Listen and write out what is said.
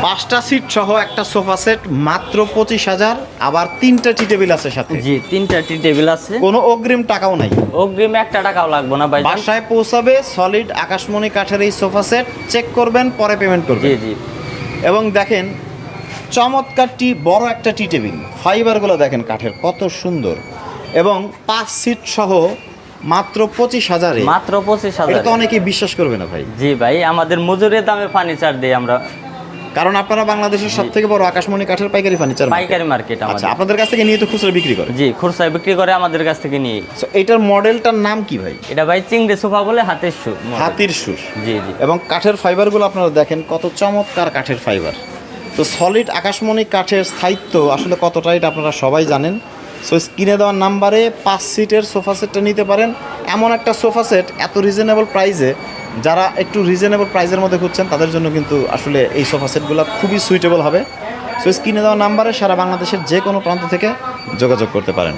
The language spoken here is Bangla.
5টা সিট সহ একটা সোফা সেট মাত্র 25,000, আবার 3টা টি টেবিল আছে সাথে। জি 3টা টি টেবিল আছে। কোনো অগ্রিম টাকাও নাই, অগ্রিম 1 টাকাও লাগবে না ভাই। বাসায় পৌঁছাবে সলিড আকাশমণি কাঠের এই সোফা সেট, চেক করবেন পরে পেমেন্ট করবেন। জি জি। এবং দেখেন চমৎকার বড় একটা টি টেবিল, ফাইবারগুলো দেখেন কাঠের কত সুন্দর, এবং 5 সিট সহ মাত্র 25,000। মাত্র 25,000। এটা তো অনেকেই বিশ্বাস করবে না ভাই। জি ভাই, আমাদের মজুরির দামে ফার্নিচার দেই আমরা, কারণ আপনারা বাংলাদেশের সবথেকে বড় আকাশমণি কাঠের পাইকারি ফার্নিচার পাইকারি মার্কেট আচ্ছা, আমাদের। আপনাদের কাছ থেকে নিয়ে তো খুচরা বিক্রি করে? জি, খুচরা বিক্রি করে আমাদের কাছ থেকে নিয়ে। সো এইটার মডেলটার নাম কি ভাই? এটা ভাই চিংড়ি সোফা বলে, হাতের সুর। হাতির সুর। জি জি। এবং কাঠের ফাইবারগুলো আপনারা দেখেন কত চমৎকার কাঠের ফাইবার। তো সলিড আকাশমণি কাঠের স্থায়িত্ব আসলে কতটা এটা আপনারা সবাই জানেন। সো স্ক্রিনে দেওয়ার নাম্বারে 5 সিটের সোফা সেটটা নিতে পারেন। এমন একটা সোফা সেট এত রিজনেবল প্রাইসে, যারা একটু রিজনেবল প্রাইসের মধ্যে খুঁজছেন তাদের জন্য কিন্তু আসলে এই সোফা সেটগুলো খুবই সুইটেবল হবে। সো স্ক্রিনে দেওয়া নাম্বারে সারা বাংলাদেশের যে কোনো প্রান্ত থেকে যোগাযোগ করতে পারেন।